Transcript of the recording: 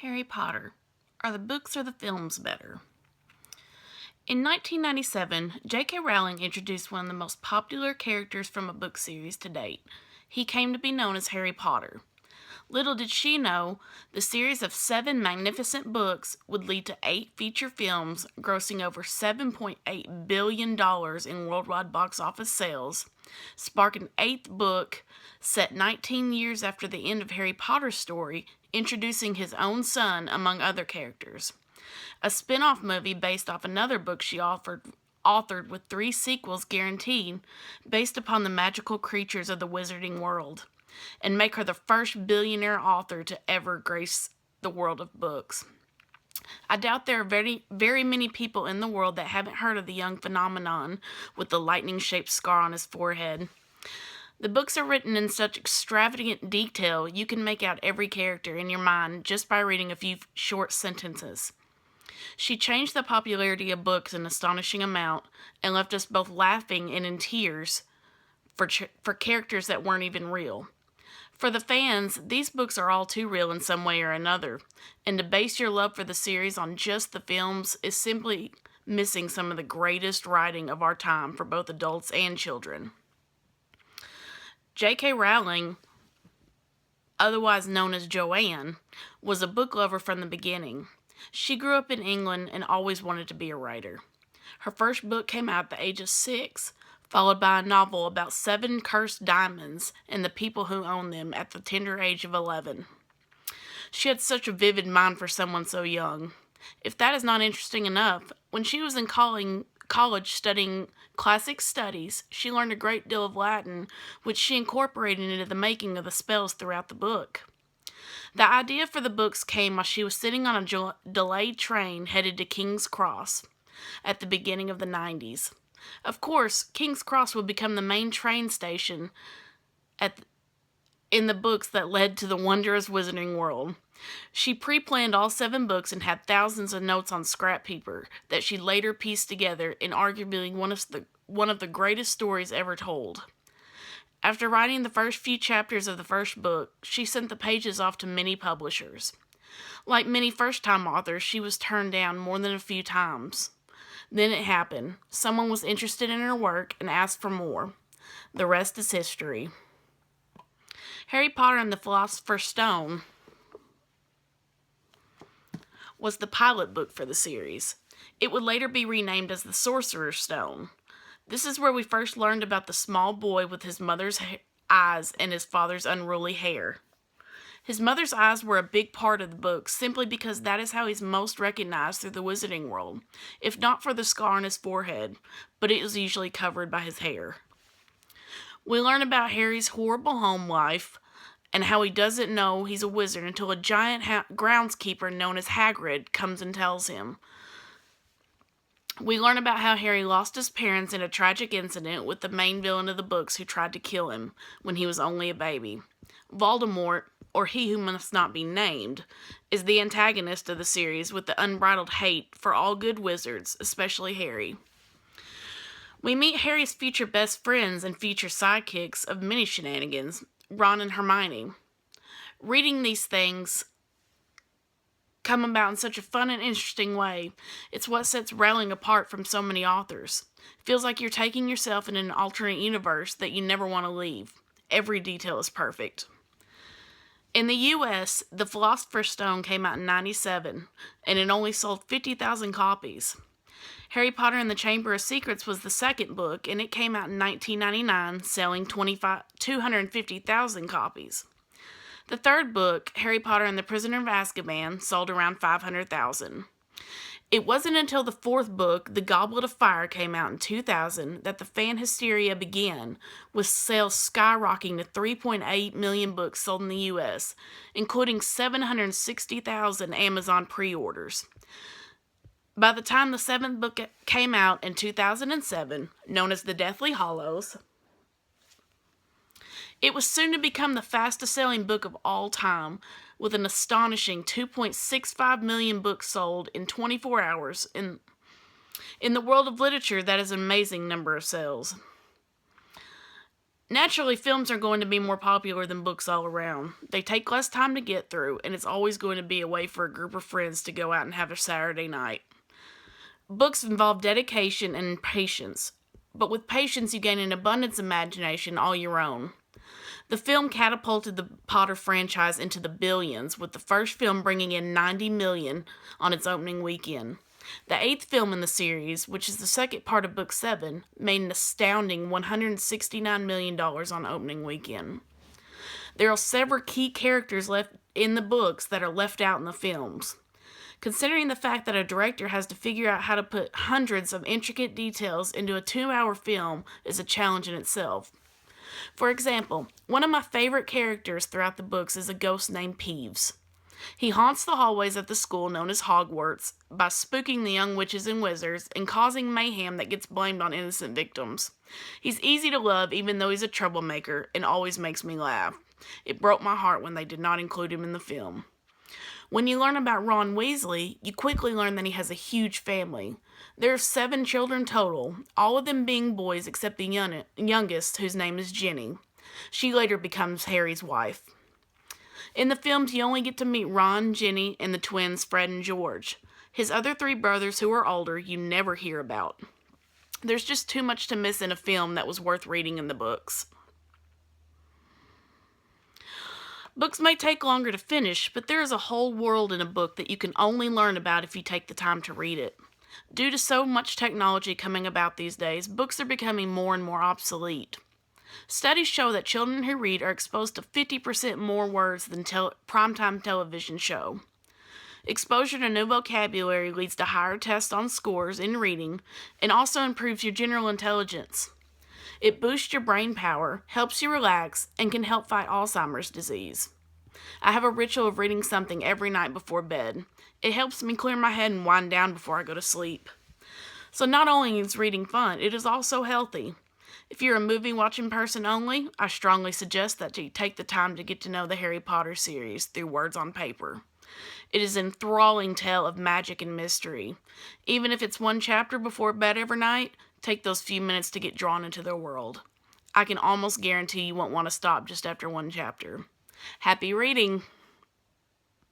Harry Potter. Are the books or the films better? In 1997, J.K. Rowling introduced one of the most popular characters from a book series to date. He came to be known as Harry Potter. Little did she know, the series of 7 magnificent books would lead to 8 feature films, grossing over $7.8 billion in worldwide box office sales, spark an 8th book set 19 years after the end of Harry Potter's story, introducing his own son among other characters. A spin-off movie based off another book she authored with 3 sequels guaranteed, based upon the magical creatures of the wizarding world, and make her the first billionaire author to ever grace the world of books. I doubt there are very, very many people in the world that haven't heard of the young phenomenon with the lightning-shaped scar on his forehead. The books are written in such extravagant detail you can make out every character in your mind just by reading a few short sentences. She changed the popularity of books an astonishing amount and left us both laughing and in tears for characters that weren't even real. For the fans, these books are all too real in some way or another, and to base your love for the series on just the films is simply missing some of the greatest writing of our time for both adults and children. J.K. Rowling, otherwise known as Joanne, was a book lover from the beginning. She grew up in England and always wanted to be a writer. Her first book came out at the age of 6, followed by a novel about 7 cursed diamonds and the people who owned them at the tender age of 11. She had such a vivid mind for someone so young. If that is not interesting enough, when she was in college studying classic studies, she learned a great deal of Latin, which she incorporated into the making of the spells throughout the book. The idea for the books came while she was sitting on a delayed train headed to King's Cross at the beginning of the 90s. Of course, King's Cross would become the main train station in the books that led to the wondrous Wizarding World. She pre-planned all 7 books and had thousands of notes on scrap paper that she later pieced together in arguably one of the greatest stories ever told. After writing the first few chapters of the first book, she sent the pages off to many publishers. Like many first-time authors, she was turned down more than a few times. Then it happened. Someone was interested in her work and asked for more. The rest is history. Harry Potter and the Philosopher's Stone was the pilot book for the series. It would later be renamed as the Sorcerer's Stone. This is where we first learned about the small boy with his mother's eyes and his father's unruly hair. His mother's eyes were a big part of the book simply because that is how he's most recognized through the wizarding world, if not for the scar on his forehead, but it is usually covered by his hair. We learn about Harry's horrible home life and how he doesn't know he's a wizard until a giant groundskeeper known as Hagrid comes and tells him. We learn about how Harry lost his parents in a tragic incident with the main villain of the books who tried to kill him when he was only a baby. Voldemort, or He Who Must Not Be Named, is the antagonist of the series with the unbridled hate for all good wizards, especially Harry. We meet Harry's future best friends and future sidekicks of many shenanigans, Ron and Hermione. Reading these things come about in such a fun and interesting way. It's what sets Rowling apart from so many authors. It feels like you're taking yourself in an alternate universe that you never want to leave. Every detail is perfect. In the U.S., The Philosopher's Stone came out in 1997, and it only sold 50,000 copies. Harry Potter and the Chamber of Secrets was the second book, and it came out in 1999, selling 250,000 copies. The third book, Harry Potter and the Prisoner of Azkaban, sold around 500,000. It wasn't until the 4th book, The Goblet of Fire, came out in 2000 that the fan hysteria began, with sales skyrocketing to 3.8 million books sold in the U.S., including 760,000 Amazon pre-orders. By the time the 7th book came out in 2007, known as The Deathly Hallows, it was soon to become the fastest-selling book of all time, with an astonishing 2.65 million books sold in 24 hours. In the world of literature, that is an amazing number of sales. Naturally, films are going to be more popular than books all around. They take less time to get through, and it's always going to be a way for a group of friends to go out and have a Saturday night. Books involve dedication and patience, but with patience, you gain an abundance of imagination all your own. The film catapulted the Potter franchise into the billions, with the first film bringing in $90 million on its opening weekend. The eighth film in the series, which is the second part of Book 7, made an astounding $169 million on opening weekend. There are several key characters left in the books that are left out in the films. Considering the fact that a director has to figure out how to put hundreds of intricate details into a 2-hour film is a challenge in itself. For example, one of my favorite characters throughout the books is a ghost named Peeves. He haunts the hallways of the school known as Hogwarts by spooking the young witches and wizards and causing mayhem that gets blamed on innocent victims. He's easy to love even though he's a troublemaker and always makes me laugh. It broke my heart when they did not include him in the film. When you learn about Ron Weasley, you quickly learn that he has a huge family. There are 7 children total, all of them being boys except the youngest, whose name is Ginny. She later becomes Harry's wife. In the films, you only get to meet Ron, Ginny, and the twins Fred and George. His other 3 brothers, who are older, you never hear about. There's just too much to miss in a film that was worth reading in the books. Books may take longer to finish, but there is a whole world in a book that you can only learn about if you take the time to read it. Due to so much technology coming about these days, books are becoming more and more obsolete. Studies show that children who read are exposed to 50% more words than primetime television show. Exposure to new vocabulary leads to higher tests on scores in reading and also improves your general intelligence. It boosts your brain power, helps you relax, and can help fight Alzheimer's disease. I have a ritual of reading something every night before bed. It helps me clear my head and wind down before I go to sleep. So not only is reading fun, it is also healthy. If you're a movie-watching person only, I strongly suggest that you take the time to get to know the Harry Potter series through words on paper. It is an enthralling tale of magic and mystery. Even if it's one chapter before bed every night, take those few minutes to get drawn into their world. I can almost guarantee you won't want to stop just after one chapter. Happy reading!